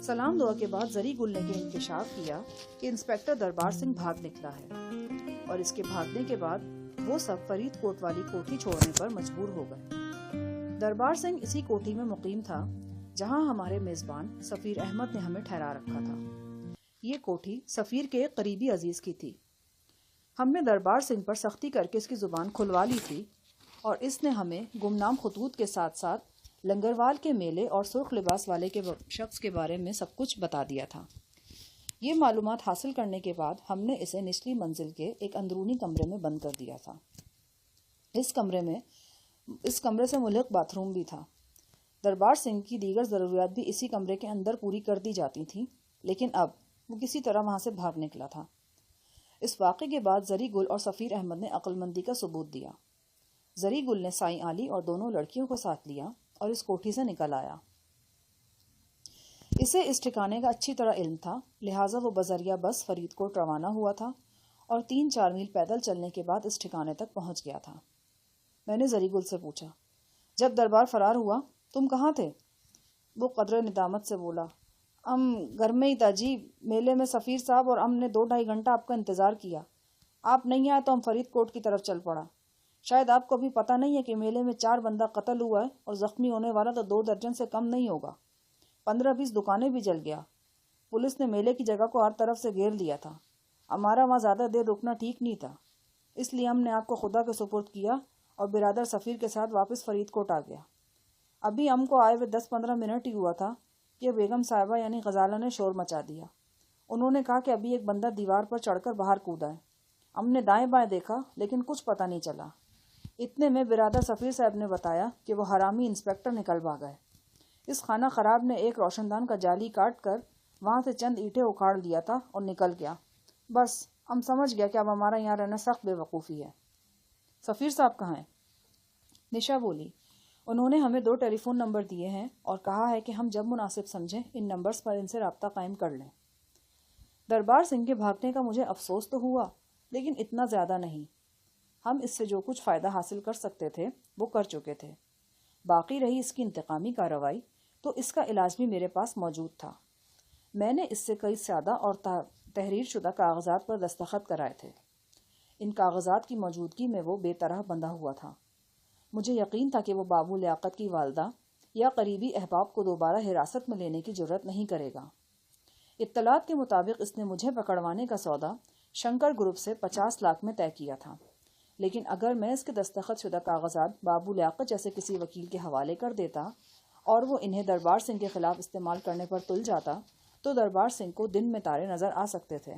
سلام دعا کے بعد زری گل نے یہ انکشاف کیا کہ انسپیکٹر دربار سنگھ بھاگ نکلا ہے، اور اس کے بھاگنے کے بعد وہ سب فرید کوٹ والی کوٹھی چھوڑنے پر مجبور ہو گئے۔ دربار سنگھ اسی کوٹھی میں مقیم تھا جہاں ہمارے میزبان سفیر احمد نے ہمیں ٹھہرا رکھا تھا۔ یہ کوٹھی سفیر کے ایک قریبی عزیز کی تھی۔ ہم نے دربار سنگھ پر سختی کر کے اس کی زبان کھلوا لی تھی، اور اس نے ہمیں گمنام خطوط کے ساتھ ساتھ لنگروال کے میلے اور سرخ لباس والے کے شخص کے بارے میں سب کچھ بتا دیا تھا۔ یہ معلومات حاصل کرنے کے بعد ہم نے اسے نچلی منزل کے ایک اندرونی کمرے میں بند کر دیا تھا۔ اس کمرے سے ملحق باتھ روم بھی تھا۔ دربار سنگھ کی دیگر ضروریات بھی اسی کمرے کے اندر پوری کر دی جاتی تھیں، لیکن اب وہ کسی طرح وہاں سے بھاگ نکلا تھا۔ اس واقعے کے بعد زری گل اور سفیر احمد نے عقل مندی کا ثبوت دیا۔ زری گل نے سائیں علی اور دونوں لڑکیوں کو ساتھ لیا اور اس کوٹھی سے نکل آیا۔ اسے اس ٹھکانے کا اچھی طرح علم تھا، لہٰذا وہ بذریعہ بس فرید کوٹ روانہ ہوا تھا اور 3-4 میل پیدل چلنے کے بعد اس ٹھکانے تک پہنچ گیا تھا۔ میں نے زری گل سے پوچھا، جب دربار فرار ہوا تم کہاں تھے؟ وہ قدرے ندامت سے بولا، گھر میں ہی تھا جی، میلے میں سفیر صاحب اور نے 2-2.5 گھنٹہ آپ کا انتظار کیا۔ آپ نہیں آئے تو ہم فرید کوٹ کی طرف چل پڑا۔ شاید آپ کو ابھی پتہ نہیں ہے کہ میلے میں 4 بندہ قتل ہوا ہے اور زخمی ہونے والا تو 2 درجن سے کم نہیں ہوگا۔ 15-20 دکانیں بھی جل گیا۔ پولیس نے میلے کی جگہ کو ہر طرف سے گھیر لیا تھا۔ ہمارا وہاں زیادہ دیر رکنا ٹھیک نہیں تھا، اس لیے ہم نے آپ کو خدا کے سپرد کیا اور برادر سفیر کے ساتھ واپس فرید کوٹ آ گیا۔ ابھی ہم کو آئے ہوئے 10-15 منٹ ہی ہوا تھا کہ بیگم صاحبہ یعنی غزالہ نے شور مچا دیا۔ انہوں نے کہا کہ ابھی ایک بندہ دیوار پر چڑھ کر باہر کودا ہے۔ ہم نے دائیں بائیں دیکھا لیکن کچھ پتہ نہیں چلا۔ اتنے میں برادر سفیر صاحب نے بتایا کہ وہ حرامی انسپیکٹر نکل بھاگا ہے۔ اس خانہ خراب نے ایک روشن دان کا جالی کاٹ کر وہاں سے چند اینٹیں اکھاڑ لیا تھا اور نکل گیا۔ بس ہم سمجھ گیا کہ اب ہمارا یہاں رہنا سخت بے وقوفی ہے۔ سفیر صاحب کہاں ہیں؟ نشا بولی، انہوں نے ہمیں 2 ٹیلی فون نمبر دیے ہیں اور کہا ہے کہ ہم جب مناسب سمجھیں ان نمبرز پر ان سے رابطہ قائم کر لیں۔ دربار سنگھ کے بھاگنے کا مجھے افسوس تو ہوا، لیکن اتنا زیادہ نہیں۔ ہم اس سے جو کچھ فائدہ حاصل کر سکتے تھے وہ کر چکے تھے۔ باقی رہی اس کی انتقامی کارروائی تو اس کا علاج بھی میرے پاس موجود تھا۔ میں نے اس سے کئی سادہ اور تحریر شدہ کاغذات پر دستخط کرائے تھے۔ ان کاغذات کی موجودگی میں وہ بے طرح بندھا ہوا تھا۔ مجھے یقین تھا کہ وہ بابو لیاقت کی والدہ یا قریبی احباب کو دوبارہ حراست میں لینے کی جرات نہیں کرے گا۔ اطلاعات کے مطابق اس نے مجھے پکڑوانے کا سودا شنکر گروپ سے 50 لاکھ میں طے کیا تھا، لیکن اگر میں اس کے دستخط شدہ کاغذات بابو لیاقت جیسے کسی وکیل کے حوالے کر دیتا اور وہ انہیں دربار سنگھ کے خلاف استعمال کرنے پر تل جاتا تو دربار سنگھ کو دن میں تارے نظر آ سکتے تھے۔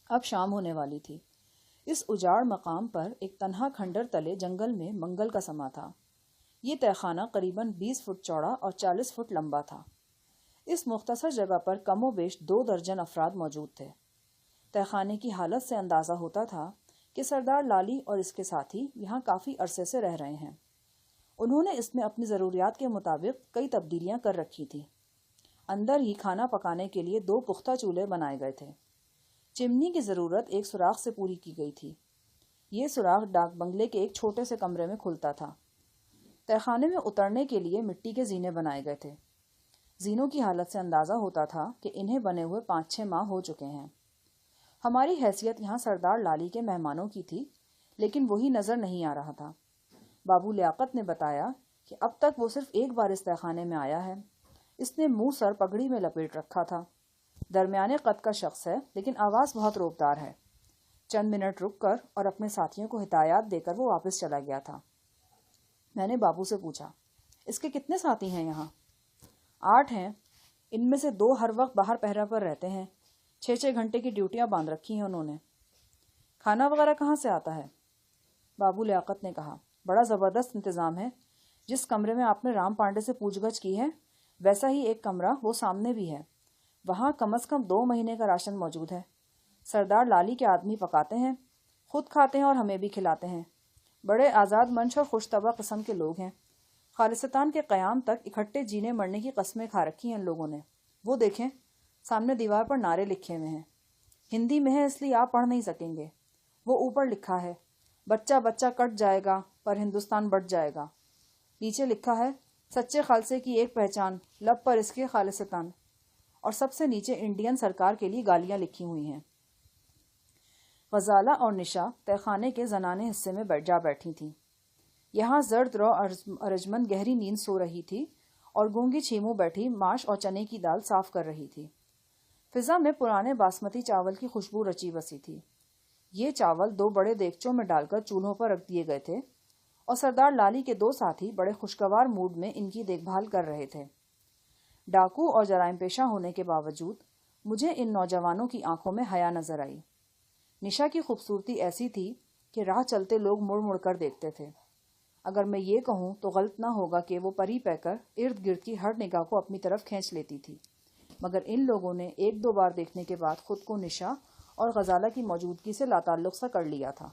اب شام ہونے والی تھی۔ اس اجاڑ مقام پر ایک تنہا کھنڈر تلے جنگل میں منگل کا سما تھا۔ یہ تہہ خانہ قریباً 20 فٹ چوڑا اور 40 فٹ لمبا تھا۔ اس مختصر جگہ پر کم و بیش 2 درجن افراد موجود تھے۔ تہہ خانے کی حالت سے اندازہ ہوتا تھا کہ سردار لالی اور اس کے ساتھی یہاں کافی عرصے سے رہ رہے ہیں۔ انہوں نے اس میں اپنی ضروریات کے مطابق کئی تبدیلیاں کر رکھی تھیں۔ اندر ہی کھانا پکانے کے لیے 2 پختہ چولہے بنائے گئے تھے۔ چمنی کی ضرورت ایک سوراخ سے پوری کی گئی تھی۔ یہ سوراخ ڈاک بنگلے کے ایک چھوٹے سے کمرے میں کھلتا تھا۔ تہہ خانے میں اترنے کے لیے مٹی کے زینے بنائے گئے تھے۔ زینوں کی حالت سے اندازہ ہوتا تھا کہ انہیں بنے ہوئے 5-6 ماہ ہو چکے ہیں۔ ہماری حیثیت یہاں سردار لالی کے مہمانوں کی تھی، لیکن وہی نظر نہیں آ رہا تھا۔ بابو لیاقت نے بتایا کہ اب تک وہ صرف ایک بار اس تہہ خانے میں آیا ہے۔ اس نے منہ سر پگڑی میں لپیٹ رکھا تھا۔ درمیانے قد کا شخص ہے، لیکن آواز بہت روبدار ہے۔ چند منٹ رک کر اور اپنے ساتھیوں کو ہدایات دے کر وہ واپس چلا گیا تھا۔ میں نے بابو سے پوچھا، اس کے کتنے ساتھی ہیں یہاں؟ 8 ہیں، ان میں سے 2 ہر وقت باہر پہرہ پر رہتے ہیں۔ 6-6 گھنٹے کی ڈیوٹیاں باندھ رکھی ہیں انہوں نے۔ کھانا وغیرہ کہاں سے آتا ہے؟ بابو لیاقت نے کہا، بڑا زبردست انتظام ہے۔ جس کمرے میں آپ نے رام پانڈے سے پوچھ گچھ کی ہے ویسا ہی ایک کمرہ وہ سامنے بھی ہے، وہاں کم از کم 2 مہینے کا راشن موجود ہے۔ سردار لالی کے آدمی پکاتے ہیں، خود کھاتے ہیں اور ہمیں بھی کھلاتے ہیں۔ بڑے آزاد منش اور خوش طبع قسم کے لوگ ہیں۔ خالصتان کے قیام تک اکٹھے جینے مرنے کی قسمیں کھا رکھی ہیں ان لوگوں نے۔ وہ دیکھیں، سامنے دیوار پر نعرے لکھے ہوئے ہیں۔ ہندی میں ہے اس لیے آپ پڑھ نہیں سکیں گے۔ وہ اوپر لکھا ہے، بچہ بچہ کٹ جائے گا پر ہندوستان بٹ جائے گا۔ نیچے لکھا ہے، سچے خالصے کی ایک پہچان، لب پر اس کے خالصتاً، اور سب سے نیچے انڈین سرکار کے لیے گالیاں لکھی ہوئی ہیں۔ غزالہ اور نشا تہ خانے کے زنانے حصے میں جا بیٹھی تھیں۔ یہاں زرد رو ارجمند گہری نیند سو رہی تھی اور گونگی چھیمو بیٹھی ماش اور چنے کی دال صاف کر رہی تھی۔ فضا میں پرانے باسمتی چاول کی خوشبو رچی بسی تھی۔ یہ چاول 2 بڑے دیگچوں میں ڈال کر چولہوں پر رکھ دیے گئے تھے اور سردار لالی کے 2 ساتھی بڑے خوشگوار موڈ میں ان کی دیکھ بھال کر رہے تھے۔ ڈاکو اور جرائم پیشہ ہونے کے باوجود مجھے ان نوجوانوں کی آنکھوں میں حیا نظر آئی۔ نشا کی خوبصورتی ایسی تھی کہ راہ چلتے لوگ مڑ مڑ کر دیکھتے تھے۔ اگر میں یہ کہوں تو غلط نہ ہوگا کہ وہ پری پہ کر ارد گرد کی ہر نگاہ کو اپنی طرف کھینچ لیتی تھی، مگر ان لوگوں نے 1-2 بار دیکھنے کے بعد خود کو نشا اور غزالہ کی موجودگی سے لاتعلق سا کر لیا تھا۔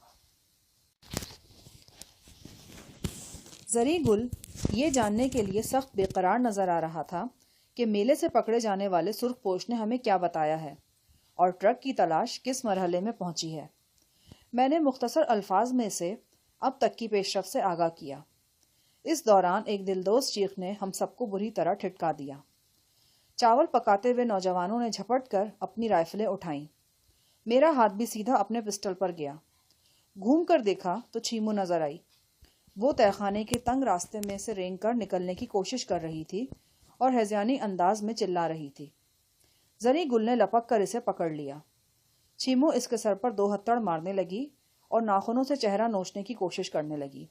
زری گل یہ جاننے کے لیے سخت بے قرار نظر آ رہا تھا کہ میلے سے پکڑے جانے والے سرخ پوش نے ہمیں کیا بتایا ہے اور ٹرک کی تلاش کس مرحلے میں پہنچی ہے۔ میں نے مختصر الفاظ میں اسے اب تک کی پیش رفت سے آگاہ کیا۔ اس دوران ایک دلدوز چیخ نے ہم سب کو بری طرح ٹھٹکا دیا۔ چاول پکاتے ہوئے نوجوانوں نے جھپٹ کر اپنی رائفلیں اٹھائیں۔ میرا ہاتھ بھی سیدھا اپنے پسٹل پر گیا۔ گھوم کر دیکھا تو چھیمو نظر آئی۔ وہ تہ خانے کے تنگ راستے میں سے رینگ کر نکلنے کی کوشش کر رہی تھی اور ہذیانی انداز میں چلا رہی تھی۔ زری گل نے لپک کر اسے پکڑ لیا۔ چھیمو اس کے سر پر 2 ہتھڑ مارنے لگی اور ناخنوں سے چہرہ نوچنے کی کوشش کرنے لگی۔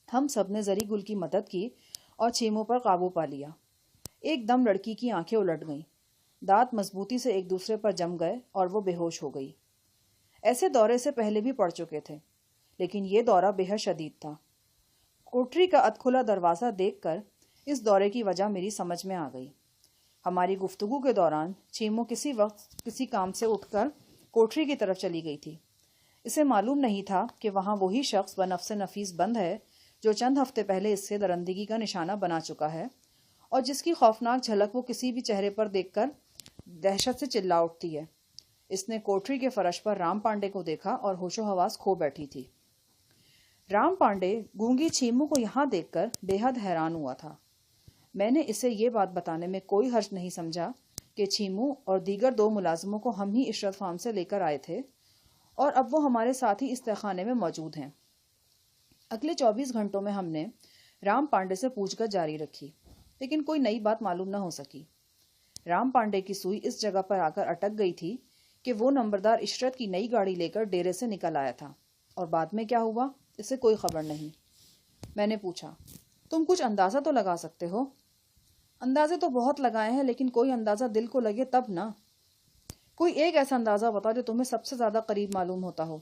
ہم سب نے زری گل کی مدد کی اور چھیمو پر قابو پا لیا۔ ایک دم لڑکی کی آنکھیں الٹ گئیں، دانت مضبوطی سے ایک دوسرے پر جم گئے اور وہ بے ہوش ہو گئی۔ ایسے دورے سے پہلے بھی پڑ چکے تھے، لیکن یہ دورہ بے حد شدید تھا۔ کوٹری کا ادکھلا دروازہ دیکھ کر اس دورے کی وجہ میری سمجھ میں آ گئی۔ ہماری گفتگو کے دوران چھیمو کسی وقت کسی کام سے اٹھ کر کوٹری کی طرف چلی گئی تھی۔ اسے معلوم نہیں تھا کہ وہاں وہی شخص بنفس نفیس بند ہے جو چند ہفتے پہلے اس سے درندگی کا نشانہ بنا چکا ہے اور جس کی خوفناک جھلک وہ کسی بھی چہرے پر دیکھ کر دہشت سے چلا اٹھتی ہے۔ اس نے کوٹری کے فرش پر رام پانڈے کو دیکھا اور ہوش و حواس کھو بیٹھی تھی۔ رام پانڈے گونگی چھیمو کو یہاں دیکھ کر بے حد حیران ہوا تھا۔ میں نے اسے یہ بات بتانے میں کوئی حرج نہیں سمجھا کہ چھیمو اور دیگر 2 ملازموں کو ہم ہی عشرت فارم سے لے کر آئے تھے اور اب وہ ہمارے ساتھ ہی اس تہ خانے میں موجود ہیں۔ اگلے 24 گھنٹوں میں ہم نے رام پانڈے سے پوچھ گچھ جاری رکھی، لیکن کوئی نئی بات معلوم نہ ہو سکی۔ رام پانڈے کی سوئی اس جگہ پر آ کر اٹک گئی تھی کہ وہ نمبردار عشرت کی نئی گاڑی لے کر ڈیرے سے نکل آیا تھا، اور بعد میں کیا ہوا اسے کوئی خبر نہیں۔ میں نے پوچھا، تم کچھ اندازہ تو لگا سکتے ہو؟ اندازے تو بہت لگائے ہیں، لیکن کوئی اندازہ دل کو لگے تب نا۔ کوئی ایک ایسا اندازہ بتا جو تمہیں سب سے زیادہ قریب معلوم ہوتا ہو۔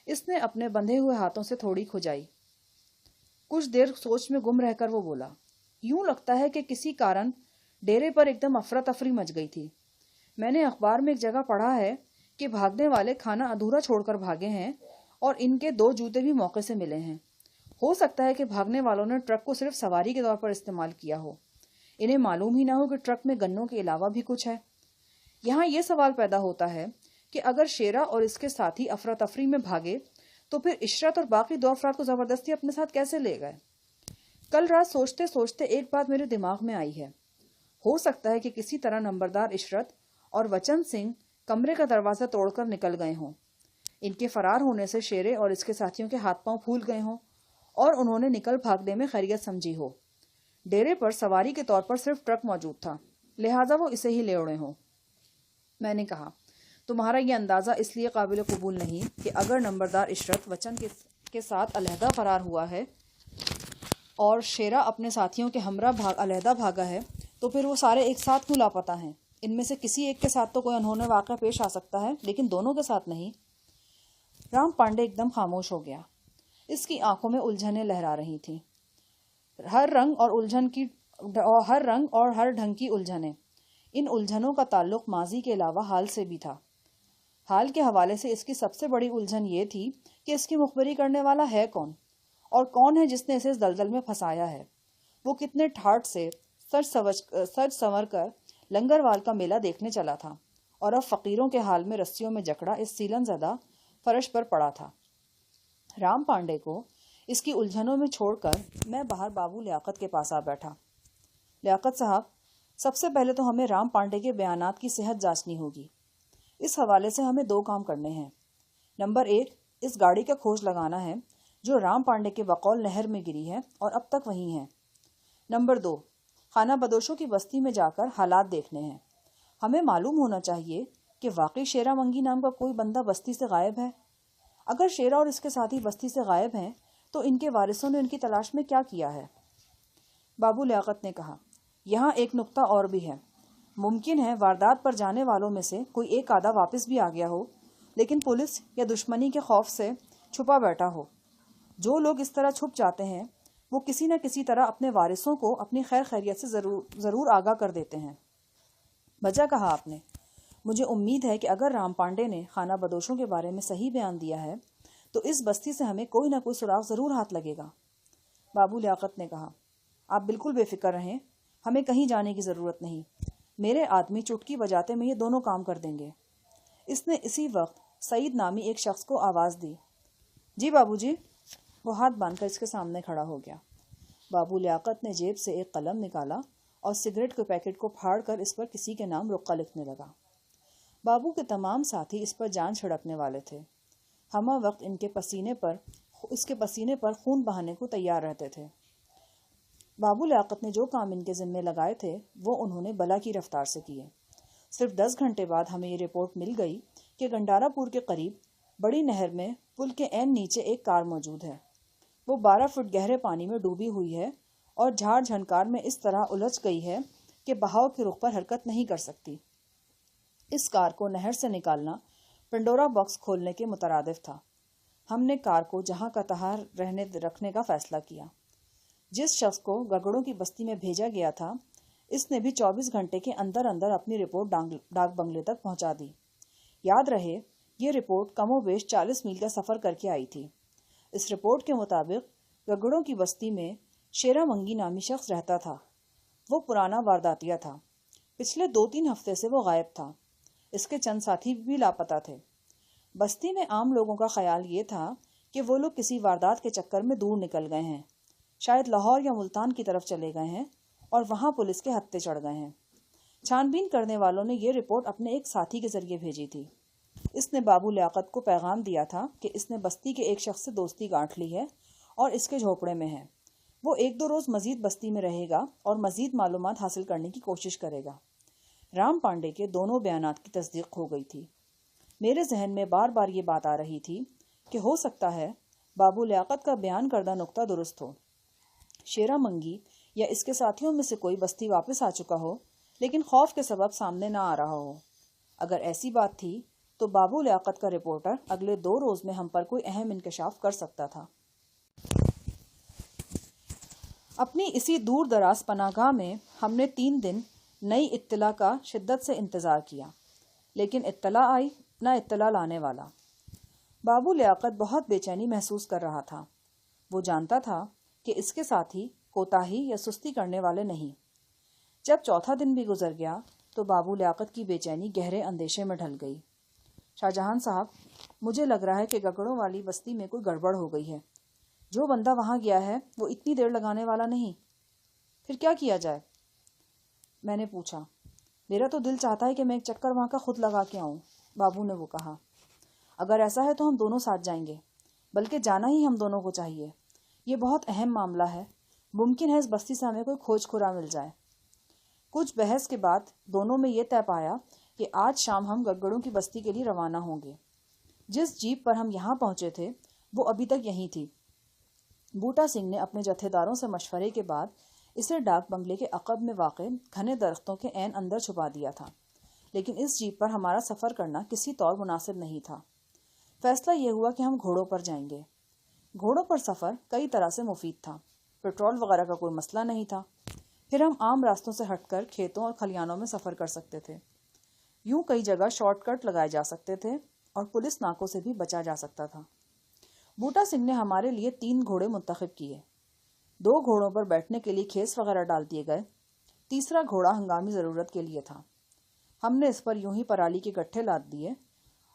اس نے اپنے بندھے ہوئے ہاتھوں سے تھوڑی کھجائی۔ کچھ دیر سوچ میں گم رہ کر وہ بولا، یوں لگتا ہے کہ کسی کارن ڈیرے پر ایک دم افراتفری مچ گئی تھی۔ میں نے اخبار میں ایک جگہ پڑھا ہے کہ بھاگنے والے کھانا ادھورا چھوڑ کر بھاگے ہیں اور ان کے 2 جوتے بھی موقع سے ملے ہیں۔ ہو سکتا ہے کہ بھاگنے والوں نے ٹرک کو صرف سواری کے طور پر استعمال کیا ہو، انہیں معلوم ہی نہ ہو کہ ٹرک میں گنوں کے علاوہ بھی کچھ ہے۔ یہاں یہ سوال پیدا ہوتا ہے کہ اگر شیرا اور اس کے ساتھی افراتفری میں بھاگے تو پھر عشرت اور باقی 2 افراد کو زبردستی اپنے ساتھ کیسے لے گئے؟ کل رات سوچتے سوچتے ایک بات میرے دماغ میں آئی ہے۔ ہو سکتا ہے کہ کسی طرح نمبردار عشرت اور وچن سنگھ کمرے کا دروازہ توڑ کر نکل گئے ہوں۔ ان کے فرار ہونے سے شیرے اور اس کے ساتھیوں کے ہاتھ پاؤں پھول گئے ہوں اور انہوں نے نکل بھاگنے میں خیریت سمجھی ہو۔ ڈیرے پر سواری کے طور پر صرف ٹرک موجود تھا، لہٰذا وہ اسے ہی لے اڑے ہوں۔ میں نے کہا، تمہارا یہ اندازہ اس لیے قابل قبول نہیں کہ اگر نمبردار عشرت وچن کے ساتھ علیحدہ فرار ہوا ہے اور شیرا اپنے ساتھیوں کے ہمراہ علیحدہ بھاگا ہے تو پھر وہ سارے ایک ساتھ کیوں لاپتہ ہیں؟ ان میں سے کسی ایک کے ساتھ تو کوئی انہونے واقعہ پیش آ سکتا ہے، لیکن دونوں کے ساتھ نہیں۔ رام پانڈے ایک دم خاموش ہو گیا۔ اس کی آنکھوں میں الجھنیں لہرا رہی تھیں، ہر رنگ اور ہر ڈھنگ کی الجھنیں۔ ان الجھنوں کا تعلق ماضی کے علاوہ حال سے بھی تھا۔ حال کے حوالے سے اس کی سب سے بڑی الجھن یہ تھی کہ اس کی مخبری کرنے والا ہے کون، اور کون ہے جس نے اسے اس دلدل میں پھنسایا ہے۔ وہ کتنے ٹھاٹ سے سج سنور کر لنگروال کا میلہ دیکھنے چلا تھا اور اب فقیروں کے حال میں رسیوں میں جکڑا اس سیلن زدہ فرش پر پڑا تھا۔ رام پانڈے کو اس کی الجھنوں میں چھوڑ کر میں باہر بابو لیاقت کے پاس آ بیٹھا۔ لیاقت صاحب، سب سے پہلے تو ہمیں رام پانڈے کے بیانات کی صحت جانچنی ہوگی۔ اس حوالے سے ہمیں 2 کام کرنے ہیں۔ نمبر 1، اس گاڑی کا کھوج لگانا ہے جو رام پانڈے کے بقول نہر میں گری ہے اور اب تک وہیں ہے۔ نمبر 2، خانہ بدوشوں کی بستی میں جا کر حالات دیکھنے ہیں۔ ہمیں معلوم ہونا چاہیے کہ واقعی شیرا منگی نام کا کوئی بندہ بستی سے غائب ہے۔ اگر شیرا اور اس کے ساتھی بستی سے غائب ہیں تو ان کے وارثوں نے ان کی تلاش میں کیا کیا ہے؟ بابو لیاقت نے کہا، یہاں ایک نقطہ اور بھی ہے۔ ممکن ہے واردات پر جانے والوں میں سے کوئی ایک آدھا واپس بھی آ گیا ہو، لیکن پولیس یا دشمنی کے خوف سے چھپا بیٹھا ہو۔ جو لوگ اس طرح چھپ جاتے ہیں وہ کسی نہ کسی طرح اپنے وارثوں کو اپنی خیر خیریت سے ضرور آگاہ کر دیتے ہیں۔ بجا کہا آپ نے۔ مجھے امید ہے کہ اگر رام پانڈے نے خانہ بدوشوں کے بارے میں صحیح بیان دیا ہے تو اس بستی سے ہمیں کوئی نہ کوئی سراغ ضرور ہاتھ لگے گا۔ بابو لیاقت نے کہا، آپ بالکل بے فکر رہیں، ہمیں کہیں جانے کی ضرورت نہیں۔ میرے آدمی چٹکی بجاتے میں یہ دونوں کام کر دیں گے۔ اس نے اسی وقت سعید نامی ایک شخص کو آواز دی۔ جی بابو جی۔ وہ ہاتھ باندھ کر اس کے سامنے کھڑا ہو گیا۔ بابو لیاقت نے جیب سے ایک قلم نکالا اور سگریٹ کے پیکٹ کو پھاڑ کر اس پر کسی کے نام رقہ لکھنے لگا۔ بابو کے تمام ساتھی اس پر جان چھڑکنے والے تھے۔ ہمہ وقت اس کے پسینے پر خون بہانے کو تیار رہتے تھے۔ بابو لیاقت نے جو کام ان کے ذمے لگائے تھے وہ انہوں نے بلا کی رفتار سے کیے۔ صرف 10 گھنٹے بعد ہمیں یہ رپورٹ مل گئی کہ گنڈارا پور کے قریب بڑی نہر میں پل کے عین نیچے ایک کار موجود ہے۔ وہ 12 فٹ گہرے پانی میں ڈوبی ہوئی ہے اور جھاڑ جھنکار میں اس طرح الجھ گئی ہے کہ بہاؤ کے رخ پر حرکت نہیں کر سکتی۔ اس کار کو نہر سے نکالنا پنڈورا باکس کھولنے کے مترادف تھا۔ ہم نے کار کو جہاں کا تہا رکھنے کا فیصلہ کیا۔ جس شخص کو گگڑوں کی بستی میں بھیجا گیا تھا اس نے بھی 24 گھنٹے کے اندر اپنی رپورٹ ڈاک بنگلے تک پہنچا دی۔ یاد رہے یہ رپورٹ کم و بیش 40 میل کا سفر کر کے آئی تھی۔ اس رپورٹ کے مطابق گگڑوں کی بستی میں شیرا منگی نامی شخص رہتا تھا۔ وہ پرانا وارداتیہ تھا۔ پچھلے 2-3 ہفتے سے وہ غائب تھا۔ اس کے چند ساتھی بھی لاپتہ تھے۔ بستی میں عام لوگوں کا خیال یہ تھا کہ وہ لوگ کسی واردات کے چکر میں دور نکل گئے ہیں، شاید لاہور یا ملتان کی طرف چلے گئے ہیں اور وہاں پولیس کے ہتھے چڑھ گئے ہیں۔ چھان بین کرنے والوں نے یہ رپورٹ اپنے ایک ساتھی کے ذریعے بھیجی تھی۔ اس نے بابو لیاقت کو پیغام دیا تھا کہ اس نے بستی کے ایک شخص سے دوستی گانٹھ لی ہے اور اس کے جھوپڑے میں ہے۔ وہ 1-2 روز مزید بستی میں رہے گا اور مزید معلومات حاصل کرنے کی کوشش کرے گا۔ رام پانڈے کے دونوں بیانات کی تصدیق ہو گئی تھی۔ میرے ذہن میں بار بار یہ بات آ رہی تھی کہ ہو سکتا ہے بابو لیاقت کا بیان کردہ نقطہ درست ہو۔ شیرا منگی یا اس کے ساتھیوں میں سے کوئی بستی واپس آ چکا ہو لیکن خوف کے سبب سامنے نہ آ رہا ہو۔ اگر ایسی بات تھی تو بابو لیاقت کا رپورٹر اگلے 2 روز میں ہم پر کوئی اہم انکشاف کر سکتا تھا۔ اپنی اسی دور دراز پناہ گاہ میں ہم نے 3 دن نئی اطلاع کا شدت سے انتظار کیا، لیکن اطلاع آئی نہ اطلاع لانے والا۔ بابو لیاقت بہت بے چینی محسوس کر رہا تھا۔ وہ جانتا تھا کہ اس کے ساتھی کوتاہی یا سستی کرنے والے نہیں۔ جب 4تھا دن بھی گزر گیا تو بابو لیاقت کی بے چینی گہرے اندیشے میں ڈھل گئی۔ شاہ جہان صاحب، مجھے لگ رہا ہے کہ گگڑوں والی بستی میں کوئی گڑبڑ ہو گئی ہے۔ جو بندہ وہاں گیا ہے وہ اتنی دیر لگانے والا نہیں۔ پھر کیا کیا جائے؟ میں نے پوچھا۔ میرا تو دل چاہتا ہے کہ میں ایک چکر وہاں کا خود لگا کے آؤں، بابو نے وہ کہا۔ اگر ایسا ہے تو ہم دونوں ساتھ جائیں گے، بلکہ جانا ہی ہم دونوں کو چاہیے۔ یہ بہت اہم معاملہ ہے، ممکن ہے اس بستی سے ہمیں کوئی کھوج خورا مل جائے۔ کچھ بحث کے بعد دونوں میں یہ طے پایا کہ آج شام ہم گگڑوں کی بستی کے لیے روانہ ہوں گے۔ جس جیپ پر ہم یہاں پہنچے تھے وہ ابھی تک یہیں تھی۔ بوٹا سنگھ نے اپنے جتھے داروں سے مشورے کے بعد اسے ڈاک بنگلے کے عقب میں واقع گھنے درختوں کے عین اندر چھپا دیا تھا، لیکن اس جیپ پر ہمارا سفر کرنا کسی طور مناسب نہیں تھا۔ فیصلہ یہ ہوا کہ ہم گھوڑوں پر جائیں گے۔ گھوڑوں پر سفر کئی طرح سے مفید تھا۔ پیٹرول وغیرہ کا کوئی مسئلہ نہیں تھا۔ پھر ہم عام راستوں سے ہٹ کر کھیتوں اور کھلیانوں میں سفر کر سکتے تھے۔ یوں کئی جگہ شارٹ کٹ لگائے جا سکتے تھے اور پولیس ناکوں سے بھی بچا جا سکتا تھا۔ بوٹا سنگھ نے ہمارے لیے 3 گھوڑے منتخب کیے۔ 2 گھوڑوں پر بیٹھنے کے لیے کھیس وغیرہ ڈال دیے گئے۔ تیسرا گھوڑا ہنگامی ضرورت کے لیے تھا۔ ہم نے اس پر یوں ہی پرالی کے گٹھے لاد دیے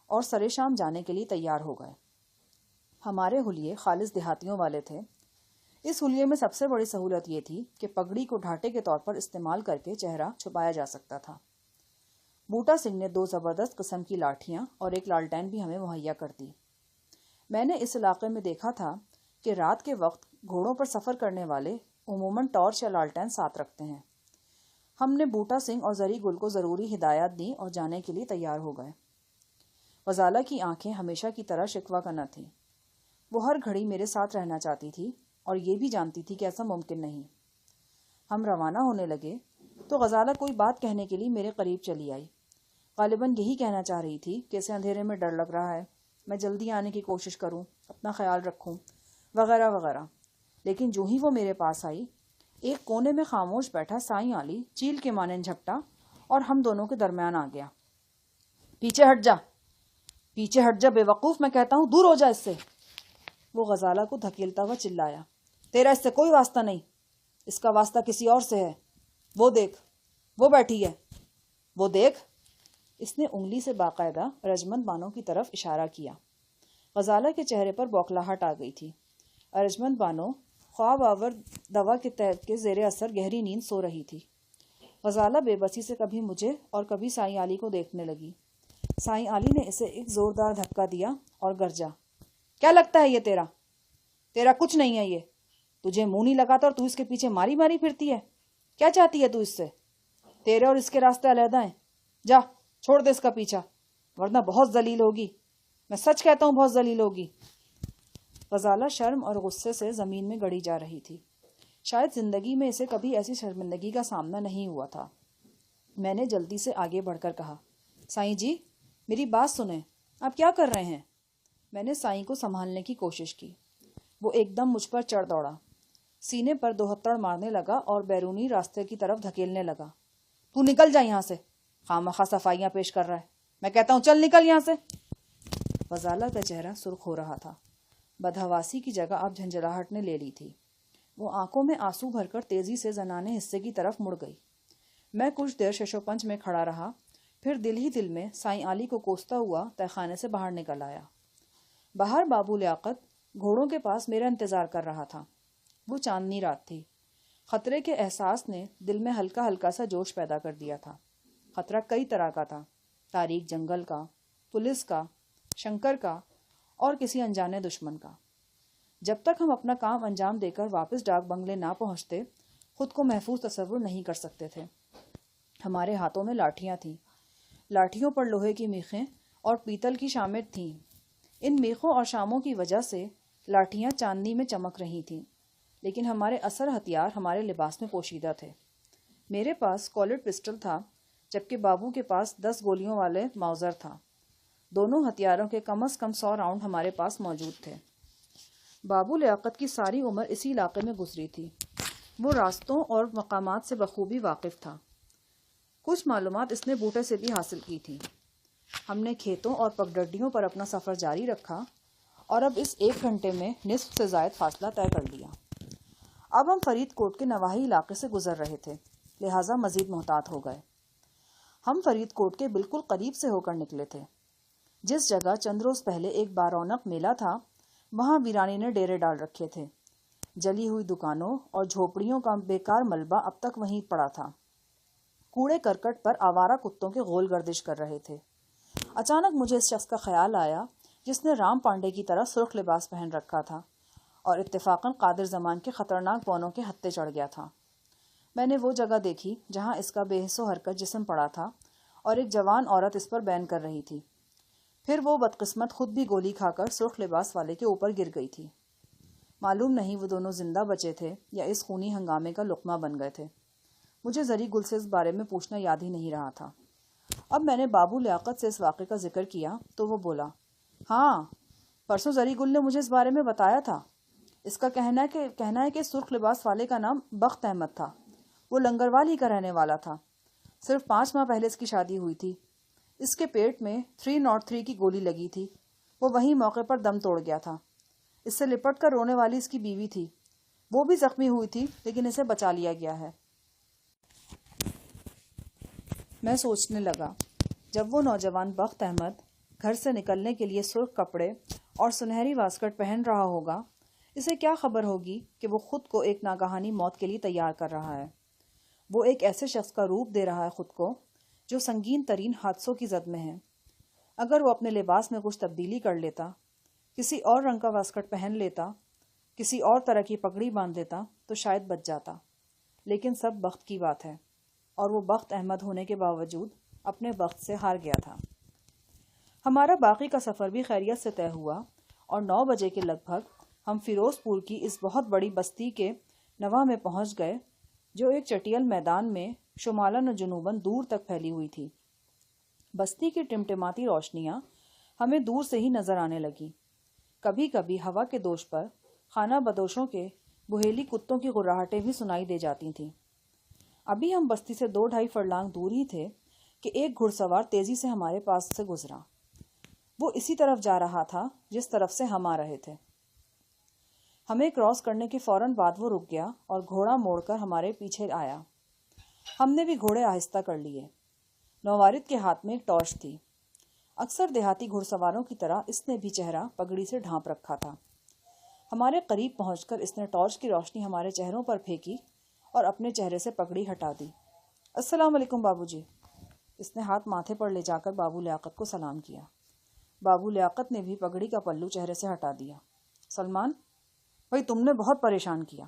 اور سرے شام جانے کے لیے تیار ہو گئے۔ ہمارے حلیے خالص دیہاتیوں والے تھے۔ اس حلیے میں سب سے بڑی سہولت یہ تھی کہ پگڑی کو ڈھاٹے کے طور پر استعمال کر کے چہرہ چھپایا جا سکتا تھا۔ بوٹا سنگھ نے 2 زبردست قسم کی لاٹھیاں اور ایک لالٹین بھی ہمیں مہیا کر دی۔ میں نے اس علاقے میں دیکھا تھا کہ رات کے وقت گھوڑوں پر سفر کرنے والے عموماً ٹارچ یا لالٹین ساتھ رکھتے ہیں۔ ہم نے بوٹا سنگھ اور زری گل کو ضروری ہدایات دیں اور جانے کے لیے تیار ہو گئے۔ غزالہ کی آنکھیں ہمیشہ کی طرح شکوہ کا نہ تھیں۔ وہ ہر گھڑی میرے ساتھ رہنا چاہتی تھی اور یہ بھی جانتی تھی کہ ایسا ممکن نہیں۔ ہم روانہ ہونے لگے تو غزالہ کوئی بات کہنے کے لیے میرے قریب چلی آئی۔ غالباً یہی کہنا چاہ رہی تھی کہ اسے اندھیرے میں ڈر لگ رہا ہے، میں جلدی آنے کی کوشش کروں، اپنا خیال رکھوں، وغیرہ وغیرہ۔ لیکن جو ہی وہ میرے پاس آئی، ایک کونے میں خاموش بیٹھا سائیں علی چیل کے مانند جھپٹا اور ہم دونوں کے درمیان آ گیا۔ پیچھے ہٹ جا، پیچھے ہٹ جا بے وقوف، میں کہتا ہوں، دور ہو جا اس سے۔ وہ غزالہ کو دھکیلتا ہوا چلایا، تیرا اس سے کوئی واسطہ نہیں، اس کا واسطہ کسی اور سے ہے۔ وہ دیکھ، وہ بیٹھی ہے، وہ دیکھ۔ اس نے انگلی سے باقاعدہ ارجمند بانو کی طرف اشارہ کیا۔ غزالہ کے چہرے پر بوکھلاہٹ آ گئی تھی۔ ارجمند بانو خواب آور دوا کے تحت کے زیر اثر گہری نیند سو رہی تھی۔ غزالہ بے بسی سے کبھی مجھے اور کبھی سائیں علی کو دیکھنے لگی۔ سائیں علی نے اسے ایک زوردار دھکا دیا اور گرجا، کیا لگتا ہے یہ تیرا؟ تیرا کچھ نہیں ہے، یہ تجھے منہ نہیں لگاتا اور تو اس کے پیچھے ماری ماری پھرتی ہے۔ کیا چاہتی ہے تو اس سے؟ تیرے اور اس کے راستے علیحدہ ہیں، جا چھوڑ دے اس کا پیچھا، ورنہ بہت ذلیل ہوگی، میں سچ کہتا ہوں بہت ذلیل ہوگی۔ غزالہ شرم اور غصے سے زمین میں گڑی جا رہی تھی۔ شاید زندگی میں اسے کبھی ایسی شرمندگی کا سامنا نہیں ہوا تھا۔ میں نے جلدی سے آگے بڑھ کر کہا، سائیں جی میری بات سنیں، آپ کیا کر رہے ہیں؟ میں نے سائیں کو سنبھالنے کی کوشش کی۔ وہ ایک دم مجھ پر چڑھ دوڑا، سینے پر 2 ہتھڑ مارنے لگا اور بیرونی راستے کی طرف دھکیلنے لگا۔ تو نکل جا یہاں سے، خامخواہ صفائیاں پیش کر رہا ہے، میں کہتا ہوں چل نکل یہاں سے۔ غزالہ کا چہرہ سرخ ہو رہا تھا۔ بدحواسی کی جگہ اب جھنجھلاہٹ نے لے لی تھی۔ وہ آنکھوں میں آنسو بھر کر تیزی سے زنانے حصے کی طرف مڑ گئی۔ میں کچھ دیر شش و پنج میں کھڑا رہا، پھر دل ہی دل میں سائیں علی کو کوستا ہوا تہہ خانے سے باہر نکل آیا۔ باہر بابو لیاقت گھوڑوں کے پاس میرا انتظار کر رہا تھا۔ وہ چاندنی رات تھی۔ خطرے کے احساس نے دل میں ہلکا ہلکا سا جوش پیدا کر دیا تھا۔ خطرہ کئی طرح کا تھا، تاریک جنگل کا، پولیس کا، شنکر کا اور کسی انجانے دشمن کا۔ جب تک ہم اپنا کام انجام دے کر واپس ڈاک بنگلے نہ پہنچتے، خود کو محفوظ تصور نہیں کر سکتے تھے۔ ہمارے ہاتھوں میں لاٹھیاں تھیں، لاٹھیوں پر لوہے کی میخیں اور پیتل کی شامیں تھیں۔ ان میخوں اور شاموں کی وجہ سے لاٹھیاں چاندنی میں چمک رہی تھیں، لیکن ہمارے اصل ہتھیار ہمارے لباس میں پوشیدہ تھے۔ میرے پاس کالرڈ پسٹل تھا، جبکہ بابو کے پاس 10 گولیوں والے ماؤزر تھا۔ دونوں ہتھیاروں کے کم از کم 100 راؤنڈ ہمارے پاس موجود تھے۔ بابو لیاقت کی ساری عمر اسی علاقے میں گزری تھی۔ وہ راستوں اور مقامات سے بخوبی واقف تھا۔ کچھ معلومات اس نے بوٹے سے بھی حاصل کی تھی۔ ہم نے کھیتوں اور پگڈنڈیوں پر اپنا سفر جاری رکھا اور اب اس 1 گھنٹے میں نصف سے زائد فاصلہ طے کر لیا۔ اب ہم فرید کوٹ کے نواحی علاقے سے گزر رہے تھے، لہٰذا مزید محتاط ہو گئے۔ ہم فرید کوٹ کے بالکل قریب سے ہو کر نکلے تھے۔ جس جگہ چند روز پہلے ایک بارونق میلہ تھا، وہاں ویرانی نے ڈیرے ڈال رکھے تھے۔ جلی ہوئی دکانوں اور جھوپڑیوں کا بیکار ملبہ اب تک وہیں پڑا تھا۔ کوڑے کرکٹ پر آوارہ کتوں کے غول گردش کر رہے تھے۔ اچانک مجھے اس شخص کا خیال آیا جس نے رام پانڈے کی طرح سرخ لباس پہن رکھا تھا اور اتفاقاً قادر زمان کے خطرناک بونوں کے ہتھے چڑھ گیا تھا۔ میں نے وہ جگہ دیکھی جہاں اس کا بے حس و حرکت جسم پڑا تھا اور ایک جوان عورت اس پر بین کر رہی تھی۔ پھر وہ بدقسمت خود بھی گولی کھا کر سرخ لباس والے کے اوپر گر گئی تھی۔ معلوم نہیں وہ دونوں زندہ بچے تھے یا اس خونی ہنگامے کا لقمہ بن گئے تھے۔ مجھے زری گل سے اس بارے میں پوچھنا یاد ہی نہیں رہا تھا۔ اب میں نے بابو لیاقت سے اس واقعے کا ذکر کیا تو وہ بولا، ہاں پرسوں زری گل نے مجھے اس بارے میں بتایا تھا۔ اس کا کہنا ہے کہ سرخ لباس والے کا نام بخت احمد تھا۔ وہ لنگروال ہی کا رہنے والا تھا۔ صرف 5 ماہ پہلے اس کی شادی ہوئی تھی۔ اس کے پیٹ میں 303 کی گولی لگی تھی۔ وہ وہیں موقع پر دم توڑ گیا تھا۔ اس سے لپٹ کر رونے والی اس کی بیوی تھی، وہ بھی زخمی ہوئی تھی لیکن اسے بچا لیا گیا ہے۔ میں سوچنے لگا، جب وہ نوجوان بخت احمد گھر سے نکلنے کے لیے سرخ کپڑے اور سنہری واسکٹ پہن رہا ہوگا، اسے کیا خبر ہوگی کہ وہ خود کو ایک ناگہانی موت کے لیے تیار کر رہا ہے۔ وہ ایک ایسے شخص کا روپ دے رہا ہے خود کو جو سنگین ترین حادثوں کی زد میں ہے۔ اگر وہ اپنے لباس میں کچھ تبدیلی کر لیتا، کسی اور رنگ کا واسکٹ پہن لیتا، کسی اور طرح کی پگڑی باندھ لیتا تو شاید بچ جاتا، لیکن سب بخت کی بات ہے، اور وہ بخت احمد ہونے کے باوجود اپنے بخت سے ہار گیا تھا۔ ہمارا باقی کا سفر بھی خیریت سے طے ہوا، اور 9 بجے کے لگ بھگ ہم فیروز پور کی اس بہت بڑی بستی کے نواح میں پہنچ گئے، جو ایک چٹیل میدان میں شمالاً و جنوباً دور تک پھیلی ہوئی تھی۔ بستی کی ٹمٹماتی روشنیاں ہمیں دور سے ہی نظر آنے لگیں۔ کبھی کبھی ہوا کے دوش پر خانہ بدوشوں کے بہیلی کتوں کی غراہٹیں بھی سنائی دے جاتی تھیں۔ ابھی ہم بستی سے 2-2.5 فرلانگ دور ہی تھے کہ ایک گھڑ سوار تیزی سے ہمارے پاس سے گزرا۔ وہ اسی طرف جا رہا تھا جس طرف سے ہم آ رہے تھے۔ ہمیں کراس کرنے کے فوراً بعد وہ رک گیا اور گھوڑا موڑ کر ہمارے پیچھے آیا۔ ہم نے بھی گھوڑے آہستہ کر لیے۔ نوارد کے ہاتھ میں ایک ٹارچ تھی۔ اکثر دیہاتی گھڑ سواروں کی طرح اس نے بھی چہرہ پگڑی سے ڈھانپ رکھا تھا۔ ہمارے قریب پہنچ کر اس نے ٹارچ کی روشنی ہمارے چہروں پر پھینکی اور اپنے چہرے سے پگڑی ہٹا دی۔ السلام علیکم بابو جی۔ اس نے ہاتھ ماتھے پر لے جا کر بابو لیاقت کو سلام کیا۔ بابو لیاقت نے بھی پگڑی کا پلو چہرے سے ہٹا دیا۔ سلمان بھائی، تم نے بہت پریشان کیا،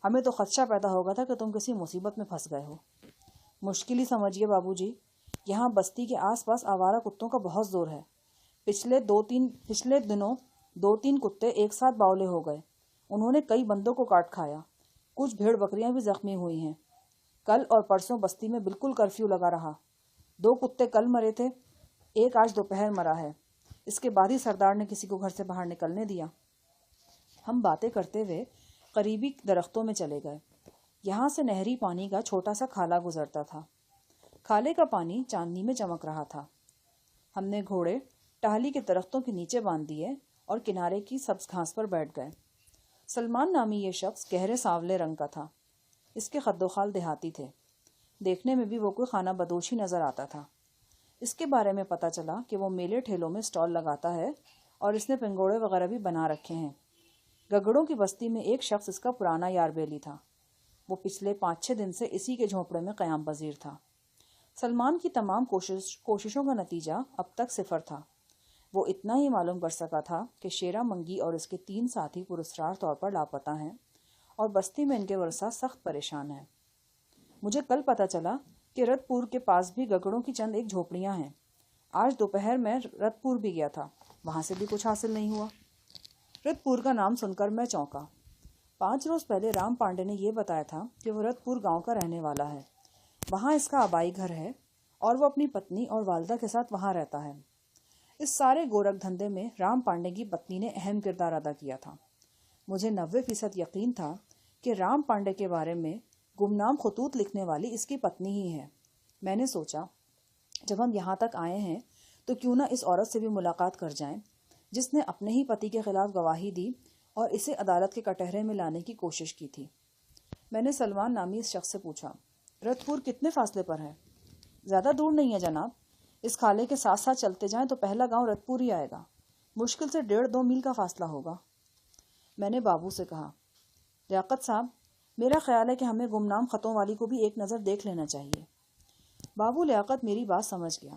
ہمیں تو خدشہ پیدا ہو گیا تھا کہ تم کسی مصیبت میں پھنس گئے ہو۔ مشکل ہی سمجھیے بابو جی، یہاں بستی کے آس پاس آوارہ کتوں کا بہت زور ہے۔ پچھلے دنوں 2-3 کتے ایک ساتھ باولے ہو گئے، انہوں نے کئی بندوں کو کاٹ کھایا، کچھ بھیڑ بکریاں بھی زخمی ہوئی ہیں۔ کل اور پرسوں بستی میں بالکل کرفیو لگا رہا۔ 2 کتے کل مرے تھے، ایک آج دوپہر مرا ہے۔ اس کے بعد ہی سردار نے کسی کو گھر سے باہر نکلنے دیا۔ ہم باتیں کرتے ہوئے قریبی درختوں میں چلے گئے۔ یہاں سے نہری پانی کا چھوٹا سا کھالا گزرتا تھا۔ کھالے کا پانی چاندنی میں چمک رہا تھا۔ ہم نے گھوڑے ٹہلی کے درختوں کے نیچے باندھ دیے اور کنارے کی سبز گھاس پر بیٹھ گئے۔ سلمان نامی یہ شخص گہرے سانولے رنگ کا تھا۔ اس کے خد و خال دیہاتی تھے۔ دیکھنے میں بھی وہ کوئی خانہ بدوش ہی نظر آتا تھا۔ اس کے بارے میں پتہ چلا کہ وہ میلے ٹھیلوں میں سٹال لگاتا ہے اور اس نے پنگوڑے وغیرہ بھی بنا رکھے ہیں۔ گگڑوں کی بستی میں ایک شخص اس کا پرانا یار بیلی تھا۔ وہ پچھلے 5-6 دن سے اسی کے جھونپڑے میں قیام پذیر تھا۔ سلمان کی تمام کوششوں کا نتیجہ اب تک 0 تھا۔ وہ اتنا ہی معلوم کر سکا تھا کہ شیرہ منگی اور اس کے 3 ساتھی پراسرار طور پر لاپتہ ہیں اور بستی میں ان کے ورثاء سخت پریشان ہیں۔ مجھے کل پتہ چلا کہ رت پور کے پاس بھی گگڑوں کی چند ایک جھوپڑیاں ہیں۔ آج دوپہر میں رت پور بھی گیا تھا، وہاں سے بھی کچھ حاصل نہیں ہوا۔ رت پور کا نام سن کر میں چونکا۔ 5 روز پہلے رام پانڈے نے یہ بتایا تھا کہ وہ رت پور گاؤں کا رہنے والا ہے، وہاں اس کا آبائی گھر ہے اور وہ اپنی پتنی اور والدہ کے ساتھ وہاں رہتا ہے۔ اس سارے گورکھ دھندے میں رام پانڈے کی پتنی نے اہم کردار ادا کیا تھا۔ مجھے 90% یقین تھا کہ رام پانڈے کے بارے میں گمنام خطوط لکھنے والی اس کی پتنی ہی ہے۔ میں نے سوچا جب ہم یہاں تک آئے ہیں تو کیوں نہ اس عورت سے بھی ملاقات کر جائیں جس نے اپنے ہی پتی کے خلاف گواہی دی اور اسے عدالت کے کٹہرے میں لانے کی کوشش کی تھی۔ میں نے سلمان نامی اس شخص سے پوچھا، رت پور کتنے فاصلے پر ہے؟ زیادہ دور نہیں ہے جناب، اس کھالے کے ساتھ ساتھ چلتے جائیں تو پہلا گاؤں رت پور ہی آئے گا، مشکل سے 1.5-2 میل کا فاصلہ ہوگا۔ میں نے بابو سے کہا، لیاقت صاحب، میرا خیال ہے کہ ہمیں گمنام خطوں والی کو بھی ایک نظر دیکھ لینا چاہیے۔ بابو لیاقت میری بات سمجھ گیا۔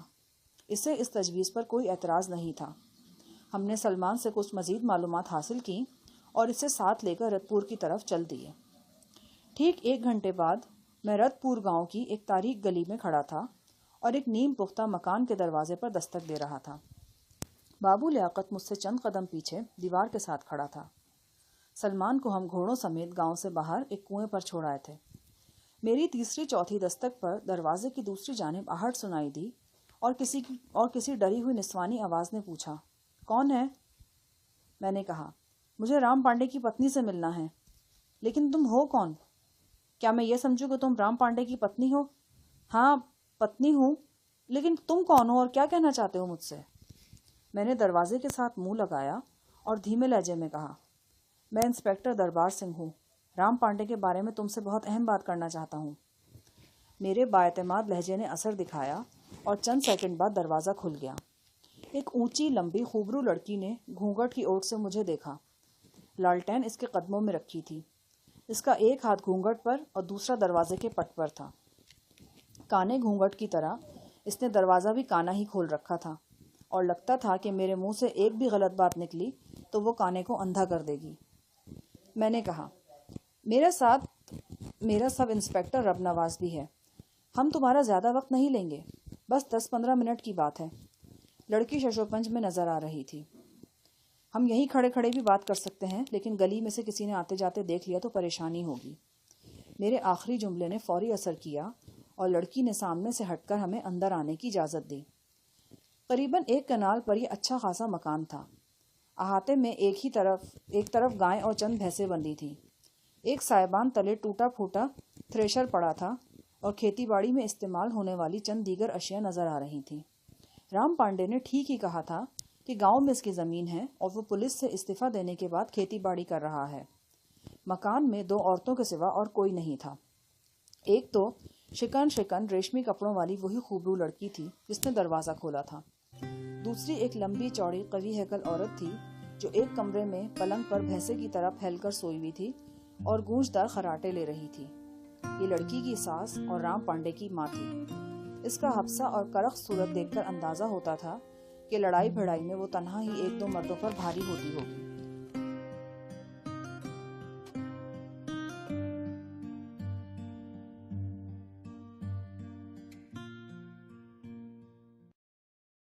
اسے اس تجویز پر کوئی اعتراض نہیں تھا۔ ہم نے سلمان سے کچھ مزید معلومات حاصل کی اور اسے ساتھ لے کر رت پور کی طرف چل دیے۔ ٹھیک 1 گھنٹے بعد میں رت پور گاؤں کی ایک تاریک گلی میں کھڑا تھا اور ایک نیم پختہ مکان کے دروازے پر دستک دے رہا تھا۔ بابو لیاقت مجھ سے چند قدم پیچھے دیوار کے ساتھ کھڑا تھا۔ سلمان کو ہم گھوڑوں سمیت گاؤں سے باہر ایک کنویں پر چھوڑ آئے تھے۔ میری تیسری چوتھی دستک پر دروازے کی دوسری جانب آہٹ سنائی دی اور کسی ڈری ہوئی نسوانی آواز نے پوچھا، کون ہے؟ میں نے کہا، مجھے رام پانڈے کی پتنی سے ملنا ہے۔ لیکن تم ہو کون؟ کیا میں یہ سمجھوں کہ تم رام پانڈے کی پتنی ہو؟ ہاں پتنی ہوں، لیکن تم کون ہو اور کیا کہنا چاہتے ہو مجھ سے؟ میں نے دروازے کے ساتھ منہ لگایا اور دھیمے لہجے میں کہا، میں انسپیکٹر دربار سنگھ ہوں، رام پانڈے کے بارے میں تم سے بہت اہم بات کرنا چاہتا ہوں۔ میرے بااعتماد لہجے نے اثر دکھایا اور چند سیکنڈ بعد دروازہ کھل گیا۔ ایک اونچی لمبی خوبرو لڑکی نے گھونگھٹ کی اوٹ سے مجھے دیکھا۔ لالٹین اس کے قدموں میں رکھی تھی۔ اس کا ایک ہاتھ گھونگھٹ پر اور دوسرا دروازے کے پٹ پر تھا۔ کانے گھونگھٹ کی طرح اس نے دروازہ بھی کانا ہی کھول رکھا تھا، اور لگتا تھا کہ میرے منہ سے ایک بھی غلط بات نکلی تو وہ کانے کو اندھا کر دے گی۔ میں نے کہا، میرا سب انسپکٹر رب نواز بھی ہے۔ ہم تمہارا زیادہ وقت نہیں لیں گے، بس 10-15 منٹ کی بات ہے۔ لڑکی ششوپنج میں نظر آ رہی تھی۔ ہم یہیں کھڑے کھڑے بھی بات کر سکتے ہیں، لیکن گلی میں سے کسی نے آتے جاتے دیکھ لیا تو پریشانی ہوگی۔ میرے آخری جملے نے فوری اثر کیا اور لڑکی نے سامنے سے ہٹ کر ہمیں اندر آنے کی اجازت دی۔ قریباً 1 کنال پر یہ اچھا خاصا مکان تھا۔ احاطے میں ایک طرف گائیں اور چند بھینسیں بندھی تھیں۔ ایک سائبان تلے ٹوٹا پھوٹا تھریشر پڑا تھا اور کھیتی باڑی میں استعمال ہونے والی چند دیگر اشیاء نظر آ رہی تھیں۔ رام پانڈے نے ٹھیک ہی کہا تھا کہ گاؤں میں اس کی زمین ہے اور وہ پولیس سے استعفیٰ دینے کے بعد کھیتی باڑی کر رہا ہے۔ مکان میں 2 عورتوں کے سوا اور کوئی نہیں تھا۔ ایک تو شکن ریشمی کپڑوں والی وہی خوبرو لڑکی تھی جس نے دروازہ کھولا تھا۔ دوسری ایک لمبی چوڑی قوی ہیکل عورت تھی جو ایک کمرے میں پلنگ پر بھینسے کی طرح پھیل کر سوئی ہوئی تھی اور گونجدار خراٹے لے رہی تھی۔ یہ لڑکی کی ساس اور رام پانڈے کی ماں تھی۔ اس کا حبسہ اور کرخ صورت دیکھ کر اندازہ ہوتا تھا کہ لڑائی بھڑائی میں وہ تنہا ہی 1-2 مردوں پر بھاری ہوتی ہوگی۔